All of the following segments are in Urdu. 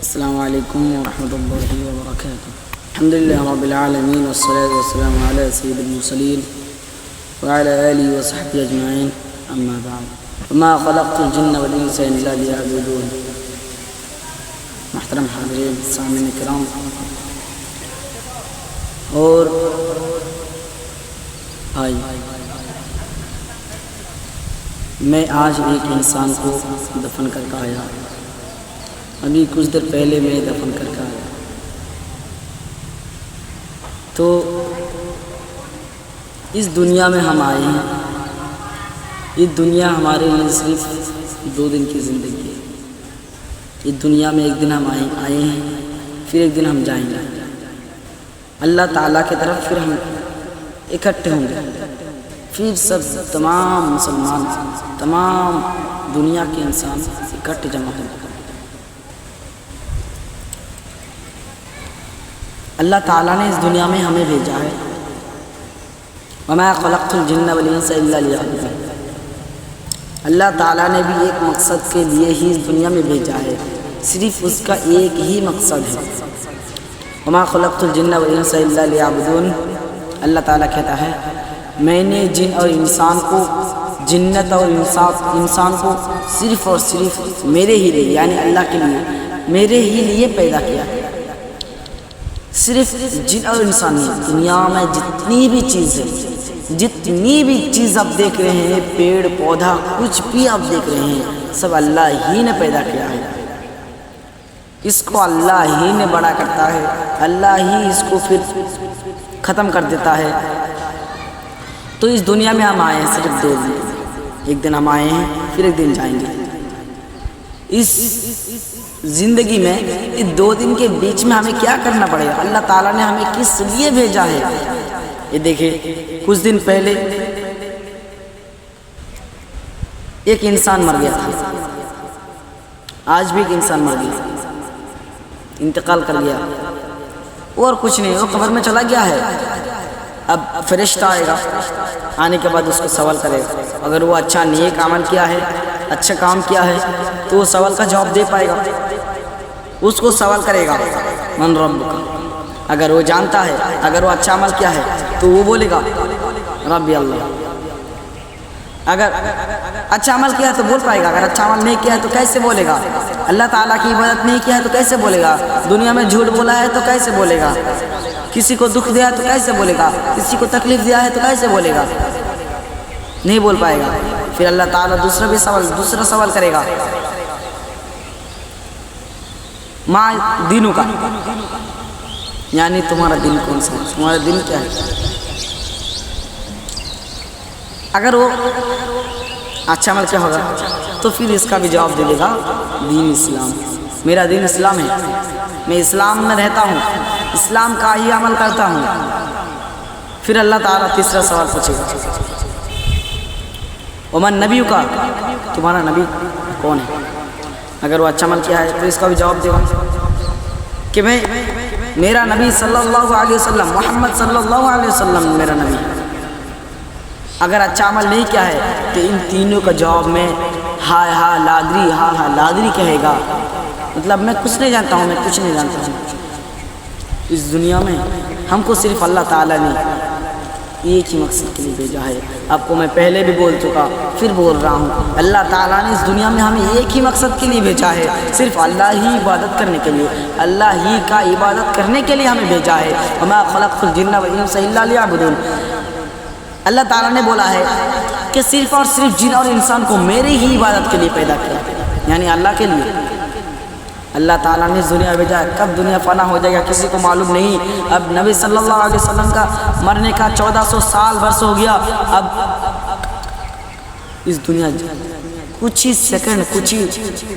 السلام علیکم ورحمۃ اللہ وبرکاتہ۔ الحمدللہ رب العالمین والصلاة والسلام علی سید المرسلین وعلی آلہ وصحبہ اجمعین، اما بعد، وما خلقت الجن والانس الا لیعبدون۔ محترم حاضرین، سامعین کرام، اور بھائی، میں آج ایک انسان کو دفن کر کے آیا، ابھی کچھ دیر پہلے میں دفن کر کے آیا۔ تو اس دنیا میں ہم آئے ہیں، یہ دنیا ہمارے لیے صرف 2 دن کی زندگی ہے۔ اس دنیا میں ایک دن ہم آئے ہیں، پھر ایک دن ہم جائیں گے اللہ تعالیٰ کی طرف، پھر ہم اکٹھے ہوں گے، پھر سب تمام مسلمان، تمام دنیا کے انسان اکٹھے جمع ہوں گے۔ اللہ تعالیٰ نے اس دنیا میں ہمیں بھیجا ہے، وَمَا خَلَقْتُ الْجِنَّ وَالْإِنسَ إِلَّا لِيَعْبُدُونِ۔ اللہ تعالیٰ نے بھی ایک مقصد کے لیے ہی اس دنیا میں بھیجا ہے، صرف اس کا ایک ہی مقصد ہے، وَمَا خَلَقْتُ الْجِنَّ وَالْإِنسَ إِلَّا لِيَعْبُدُونِ۔ اللہ تعالیٰ کہتا ہے، میں نے جن اور انسان کو، جنت اور انسان کو صرف اور صرف میرے ہی لیے، یعنی اللہ کے لیے، میرے ہی لیے پیدا کیا۔ صرف جن اور انسان نہیں، دنیا میں جتنی بھی چیز آپ دیکھ رہے ہیں، پیڑ پودا، کچھ بھی آپ دیکھ رہے ہیں، سب اللہ ہی نے پیدا کیا ہے۔ اس کو اللہ ہی نے بڑا کرتا ہے، اللہ ہی اس کو پھر ختم کر دیتا ہے۔ تو اس دنیا میں ہم آئے ہیں صرف 2 دن، ایک دن ہم آئے ہیں، پھر ایک دن جائیں گے۔ اس زندگی میں اس 2 دن کے بیچ میں ہمیں کیا کرنا پڑے گا؟ اللہ تعالیٰ نے ہمیں کس لیے بھیجا ہے؟ یہ دیکھیں، کچھ دن پہلے ایک انسان مر گیا تھا، آج بھی ایک انسان مر گیا، انتقال کر گیا، اور کچھ نہیں، وہ قبر میں چلا گیا ہے۔ اب فرشتہ آئے گا، آنے کے بعد اس کو سوال کرے گا، اگر وہ اچھا نیک عمل کیا ہے، اچھا کام کیا ہے، تو وہ سوال کا جواب دے پائے گا۔ اس کو سوال کرے گا، من ربک، اگر وہ جانتا ہے، اگر وہ اچھا عمل کیا ہے تو وہ بولے گا ربی اللہ۔ اگر اچھا عمل کیا ہے تو بول پائے گا، اگر اچھا عمل نہیں کیا ہے تو کیسے بولے گا؟ اللہ تعالیٰ کی عبادت نہیں کیا ہے تو کیسے بولے گا؟ دنیا میں جھوٹ بولا ہے تو کیسے بولے گا؟ کسی کو دکھ دیا ہے تو کیسے بولے گا؟ کسی کو تکلیف دیا ہے تو کیسے بولے گا؟ نہیں بول پائے گا۔ پھر اللہ تعالیٰ دوسرا سوال کرے گا، ماں دینوں کا، یعنی تمہارا دین کون سا ہے، تمہارا دین کیا ہے؟ اگر وہ اچھا عمل کیا ہوگا تو پھر اس کا بھی جواب دے دے گا دین اسلام، میرا دین اسلام ہے، میں اسلام میں رہتا ہوں، اسلام کا ہی عمل کرتا ہوں۔ پھر اللہ تعالیٰ تیسرا سوال پوچھے گا، ومن نبی کا، تمہارا نبی کون ہے؟ اگر وہ اچھا عمل کیا ہے تو اس کا بھی جواب دے گا کہ میرا نبی صلی اللہ علیہ وسلم، محمد صلی اللہ علیہ وسلم میرا نبی ہے۔ اگر اچھا عمل نہیں کیا ہے تو ان تینوں کا جواب میں ہائے ہاں لادری کہے گا، مطلب میں کچھ نہیں جانتا ہوں، میں کچھ نہیں جانتا ہوں۔ اس دنیا میں ہم کو صرف اللہ تعالیٰ نے ایک ہی مقصد کے لیے بھیجا ہے۔ آپ کو میں پہلے بھی بول چکا، پھر بول رہا ہوں، اللہ تعالیٰ نے اس دنیا میں ہمیں ایک ہی مقصد کے لیے بھیجا ہے، صرف اللہ ہی عبادت کرنے کے لیے، اللہ ہی کا عبادت کرنے کے لیے ہمیں بھیجا ہے۔ وَمَا خَلَقْتُ الْجِنَّ وَالْإِنسَ إِلَّا لِيَعْبُدُونِ۔ اللہ تعالیٰ نے بولا ہے کہ صرف اور صرف جن اور انسان کو میرے ہی عبادت کے لیے پیدا کیا، یعنی اللہ کے لیے۔ اللہ تعالیٰ نے اس دنیا میں بھیجا ہے، کب دنیا فنا ہو جائے گا کسی کو معلوم نہیں۔ اب نبی صلی اللہ علیہ وسلم کا مرنے کا 1400 سال برس ہو گیا، اب اس دنیا کچھ ہی سیکنڈ، کچھ ہی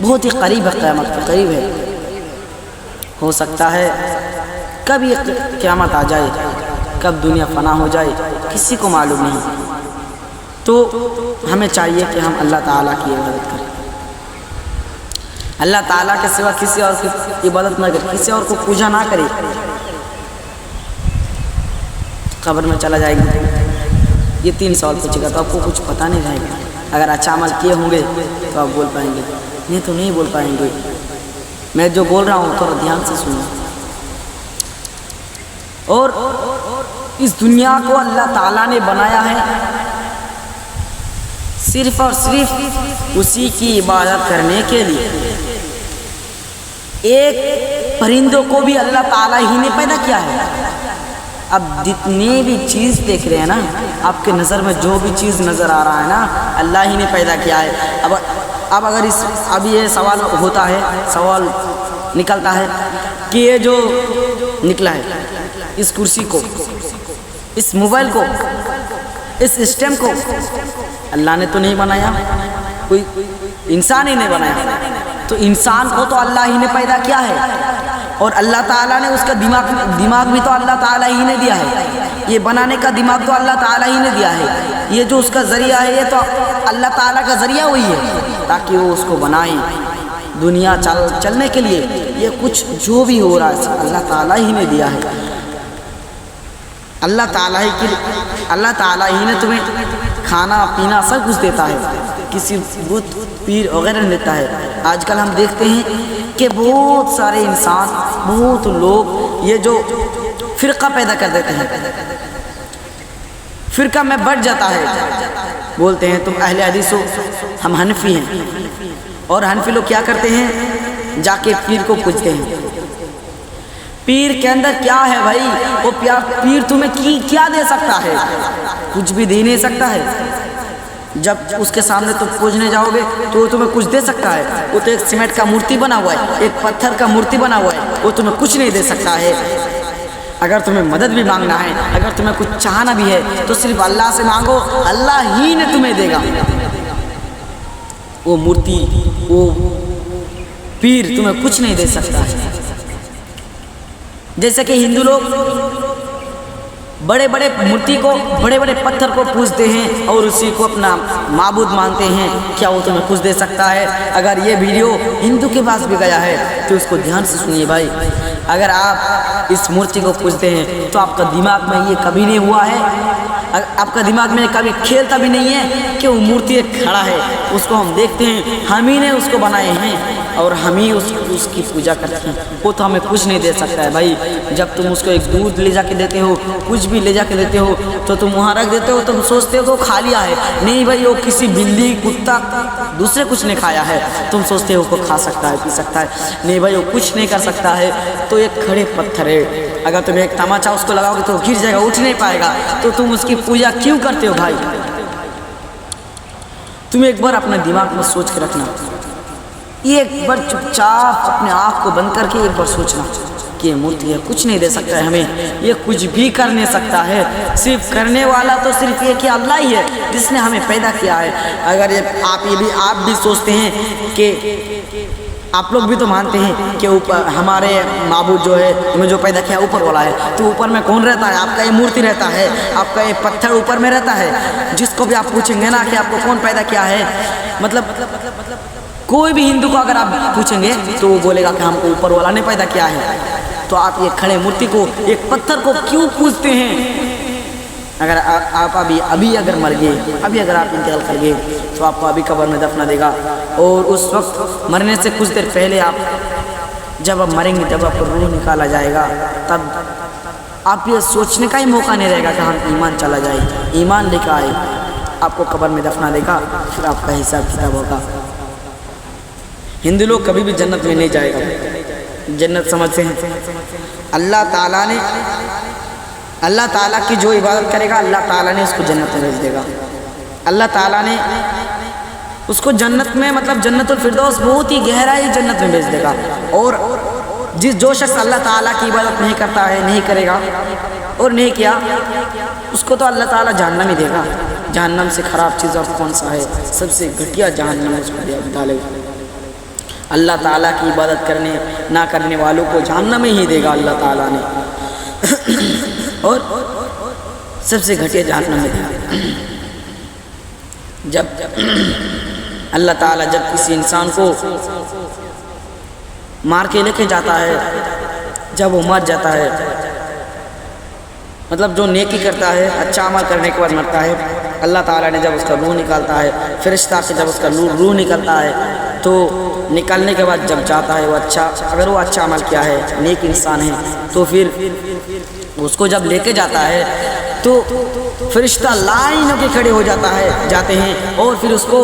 بہت ہی قریب ہے، قیامت کے قریب ہے۔ ہو سکتا ہے کب یہ قیامت آ جائے، کب دنیا فنا ہو جائے، کسی کو معلوم نہیں۔ تو ہمیں چاہیے کہ ہم اللہ تعالیٰ کی عبادت کریں، اللہ تعالیٰ کے سوا کسی اور کی عبادت نہ کرے، کسی اور کو پوجا نہ کرے۔ قبر میں چلا جائے گا، یہ 3 سوال پوچھے گا تو آپ کو کچھ پتہ نہیں رہے گا۔ اگر اچھا عمل کیے ہوں گے تو آپ بول پائیں گے، نہیں تو نہیں بول پائیں گے۔ میں جو بول رہا ہوں تھوڑا دھیان سے سنو. اور اس دنیا کو اللہ تعالیٰ نے بنایا ہے صرف اور صرف اسی کی عبادت کرنے کے لیے. ایک پرندوں کو بھی اللہ تعالیٰ ہی نے پیدا کیا ہے. اب جتنی بھی چیز دیکھ رہے ہیں نا, آپ کے نظر میں جو بھی چیز نظر آ رہا ہے نا, اللہ ہی نے پیدا کیا ہے. اب اگر اب یہ سوال ہوتا ہے, سوال نکلتا ہے کہ یہ جو نکلا ہے, اس کرسی کو, اس موبائل کو, اس سسٹم کو اللہ نے تو نہیں بنایا, کوئی انسان ہی نے بنایا. تو انسان کو تو اللہ ہی نے پیدا کیا ہے, اور اللہ تعالیٰ نے اس کا دماغ بھی تو اللہ تعالیٰ ہی نے دیا ہے. یہ بنانے کا دماغ تو اللہ تعالیٰ ہی نے دیا ہے. یہ جو اس کا ذریعہ ہے, یہ تو اللہ تعالیٰ کا ذریعہ وہی ہے تاکہ وہ اس کو بنائے دنیا چلنے کے لیے. یہ کچھ جو بھی ہو رہا ہے اللہ تعالیٰ ہی نے دیا ہے. اللہ تعالیٰ ہی نے تمہیں کھانا پینا سب کچھ دیتا ہے, کسی بت پیر وغیرہ نہیں دیتا ہے. آج کل ہم دیکھتے ہیں کہ بہت سارے انسان, بہت لوگ یہ جو فرقہ پیدا کر دیتے ہیں, فرقہ میں بٹ جاتا ہے. بولتے ہیں تم اہل حدیث ہو, ہم حنفی ہیں. اور حنفی لوگ کیا کرتے ہیں, جا کے پیر کو پوچھتے ہیں. پیر کے اندر کیا ہے بھائی, وہ پیر تمہیں کیا دے سکتا ہے؟ کچھ بھی دے نہیں سکتا ہے. جب اس کے سامنے تم پوجنے جاؤ گے تو وہ تمہیں کچھ دے سکتا ہے؟ وہ تو ایک سیمنٹ کا مورتی بنا ہوا ہے, ایک پتھر کا مورتی بنا ہوا ہے, وہ تمہیں کچھ نہیں دے سکتا ہے. اگر تمہیں مدد بھی مانگنا ہے, اگر تمہیں کچھ چاہنا بھی ہے تو صرف اللہ سے مانگو, اللہ ہی نے تمہیں دے گا. وہ مورتی, وہ پیر تمہیں کچھ نہیں دے سکتا ہے. جیسے کہ ہندو لوگ بڑے بڑے مورتی کو, بڑے بڑے پتھر کو پوجتے ہیں اور اسی کو اپنا معبود مانتے ہیں. کیا وہ تمہیں کچھ دے سکتا ہے؟ اگر یہ ویڈیو ہندو کے پاس بھی گیا ہے تو اس کو دھیان سے سنیے بھائی. اگر آپ اس مورتی کو پوجتے ہیں تو آپ کا دماغ میں یہ کبھی نہیں ہوا ہے, آپ کا دماغ میں کبھی کھیلتا بھی نہیں ہے کہ وہ مورتی ایک کھڑا ہے, اس کو ہم دیکھتے ہیں, ہم ہی نے اس کو بنائے ہیں اور ہم ہی اس کی پوجا کرتے ہیں. وہ تو ہمیں کچھ نہیں دے سکتا ہے بھائی. جب تم اس کو ایک دودھ لے جا کے دیتے ہو, کچھ بھی لے جا کے دیتے ہو, تو تم وہاں رکھ دیتے ہو, تم سوچتے ہو کہ وہ کھا لیا ہے. نہیں بھائی, وہ کسی بلی, کتا, دوسرے کچھ نے کھایا ہے. تم سوچتے ہو کہ کھا سکتا ہے, پی سکتا ہے. نہیں بھائی, وہ کچھ نہیں کر سکتا ہے. تو ایک کھڑے پتھر ہے, اگر تم ایک تماچا اس کو لگاؤ گے تو گر جائے گا, اٹھ نہیں پائے گا. تو تم اس کی پوجا کیوں کرتے ہو بھائی؟ تم ایک بار اپنے دماغ میں سوچ کے رکھنا, ایک بار چپ چاپ اپنے آنکھ کو بند کر کے ایک بار سوچنا کہ یہ مورتی ہے, کچھ نہیں دے سکتا ہے ہمیں, یہ کچھ بھی کر نہیں سکتا ہے. صرف کرنے والا تو صرف یہ کہ اللہ ہی ہے جس نے ہمیں پیدا کیا ہے. اگر آپ بھی سوچتے ہیں کہ آپ لوگ بھی تو مانتے ہیں کہ اوپر ہمارے معبود جو ہے, ہمیں جو پیدا کیا اوپر والا ہے, تو اوپر میں کون رہتا ہے؟ آپ کا یہ مورتی رہتا ہے, آپ کا یہ پتھر اوپر میں رہتا ہے. جس کو بھی آپ پوچھیں گے نا کہ آپ کو کون پیدا کیا ہے, مطلب کوئی بھی ہندو کو اگر آپ پوچھیں گے تو وہ بولے گا کہ ہم کو اوپر والا نے پیدا کیا ہے. تو آپ یہ کھڑے مورتی کو, ایک پتھر کو کیوں پوجتے ہیں؟ اگر آپ ابھی اگر مر گئے, ابھی اگر آپ انتقال کر گئے تو آپ کو ابھی قبر میں دفنا دے گا. اور اس وقت مرنے سے کچھ دیر پہلے جب آپ مریں گے, جب آپ کو روح نکالا جائے گا, تب آپ یہ سوچنے کا ہی موقع نہیں رہے گا کہ ہم ایمان چلا جائے. ایمان لے کے آئے, آپ کو قبر میں دفنا دے گا, پھر آپ کا حساب کتاب ہوگا. ہندو لوگ کبھی بھی جنت میں نہیں جائے گا. جنت سمجھتے ہیں اللہ تعالیٰ کی جو عبادت کرے گا اللہ تعالیٰ نے اس کو جنت میں بھیج دے گا. اللہ تعالیٰ نے اس کو جنت میں, مطلب جنت الفردوس, بہت ہی گہرائی جنت میں بھیج دے گا. اور جو شخص اللہ تعالیٰ کی عبادت نہیں کرتا ہے, نہیں کرے گا اور نہیں کیا, اس کو تو اللہ تعالیٰ جہنم ہی دے گا. جہنم سے خراب چیز اور کون سا ہے؟ سب سے گھٹیا جہنم اس کو ڈالے گا. اللہ تعالیٰ کی عبادت کرنے نہ کرنے والوں کو جہنم ہی دے گا اللہ تعالیٰ نے, اور سب سے گھٹیا جہنم میں دے گا. جب اللہ تعالیٰ جب کسی انسان کو مار کے لے کے جاتا ہے, جب وہ مر جاتا ہے, مطلب جو نیکی کرتا ہے, اچھا عمل کرنے کے بعد مرتا ہے, اللہ تعالیٰ نے جب اس کا روح نکالتا ہے, فرشتہ سے جب اس کا روح نکلتا ہے تو نکلنے کے بعد جب جاتا ہے وہ اگر وہ اچھا عمل کیا ہے، نیک انسان ہے، تو پھر اس کو جب لے کے جاتا ہے تو فرشتہ لائن ہو کے کھڑے ہو جاتے ہیں اور پھر اس کو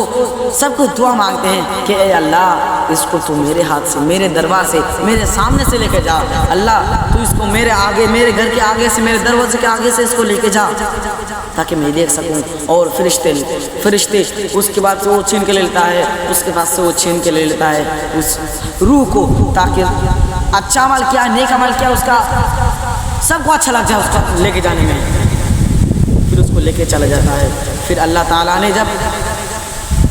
سب کو دعا مانگتے ہیں کہ اے اللہ اس کو تو میرے ہاتھ سے، میرے دربار سے، میرے سامنے سے لے کے جا، اللہ تو اس کو میرے آگے، میرے گھر کے آگے سے، میرے دروازے کے آگے سے اس کو لے کے جا تاکہ میں دیکھ سکوں۔ اور فرشتے اس کے بعد سے وہ چھین کے لے لیتا ہے، اس کے بعد سے وہ چھین کے لے لیتا ہے اس روح کو، تاکہ اچھا عمل کیا، نیک عمل کیا، اس کا سب کو اچھا لگ جائے اس کو لے کے جانے میں، پھر اس کو لے کے چلا جاتا ہے۔ پھر اللہ تعالیٰ نے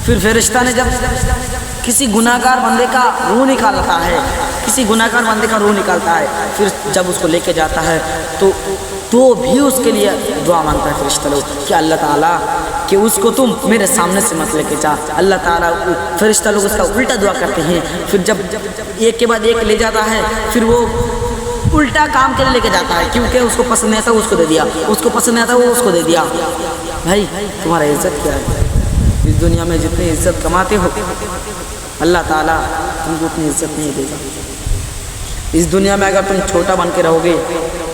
پھر فرشتہ نے جب کسی گناہ گار بندے کا روح نکالتا ہے، پھر جب اس کو لے کے جاتا ہے تو بھی اس کے لیے دعا مانگتا ہے فرشتہ لوگ کہ اللہ تعالیٰ کہ اس کو تم میرے سامنے سے مت لے کے جا۔ اللہ تعالیٰ فرشتہ لوگ اس کا الٹا دعا کرتے ہیں، پھر جب ایک کے بعد ایک لے جاتا ہے، پھر وہ الٹا کام کے لیے لے کے جاتا ہے، کیونکہ اس کو پسند نہیں آتا وہ اس کو دے دیا، اس کو پسند نہیں آتا وہ اس کو دے دیا۔ بھائی تمہارا عزت کیا ہے؟ اس دنیا میں جتنی عزت کماتے ہو اللہ تعالیٰ تم کو اتنی عزت نہیں دے گا۔ اس دنیا میں اگر تم چھوٹا بن کے رہو گے،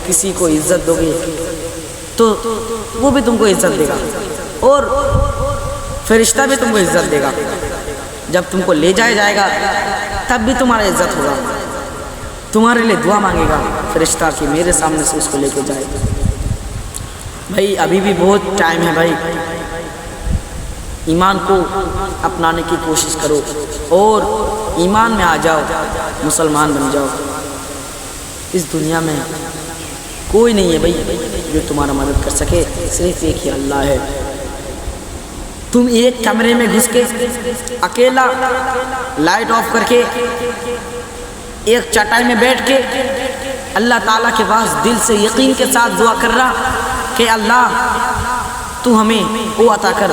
کسی کو عزت دو گے تو وہ بھی تم کو عزت دے گا اور فرشتہ بھی تم کو عزت دے گا۔ جب تم کو لے جایا جائے گا تب بھی تمہارا عزت ہوگا، تمہارے لیے دعا مانگے گا فرشتہ کہ میرے سامنے سے اس کو لے کے جائے گا۔ بھائی ابھی بھی بہت ٹائم ہے، بھائی ایمان کو اپنانے کی کوشش کرو اور ایمان میں آ جاؤ، مسلمان بن جاؤ۔ اس دنیا میں کوئی نہیں ہے بھائی جو تمہارا مدد کر سکے، صرف ایک ہی اللہ ہے۔ تم ایک کمرے میں گھس کے اکیلا لائٹ آف کر کے ایک چٹائی میں بیٹھ کے اللہ تعالیٰ کے پاس دل سے یقین کے ساتھ دعا کر رہا کہ اللہ تو ہمیں وہ عطا کر،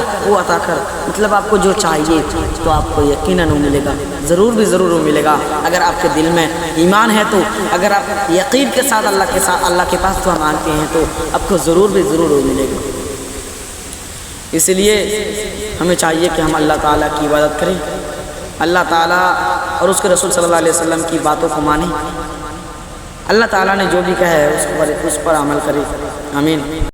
مطلب آپ کو جو چاہیے تو آپ کو یقیناً وہ ملے گا، ضرور وہ ملے گا۔ اگر آپ کے دل میں ایمان ہے تو، اگر آپ یقین کے ساتھ اللہ کے پاس دعا مانگتے ہیں تو آپ کو ضرور وہ ملے گا۔ اس لیے ہمیں چاہیے کہ ہم اللہ تعالیٰ کی عبادت کریں، اللہ تعالیٰ اور اس کے رسول صلی اللہ علیہ وسلم کی باتوں کو مانیں، اللہ تعالیٰ نے جو بھی کہا ہے اس پر عمل کریں۔ آمین۔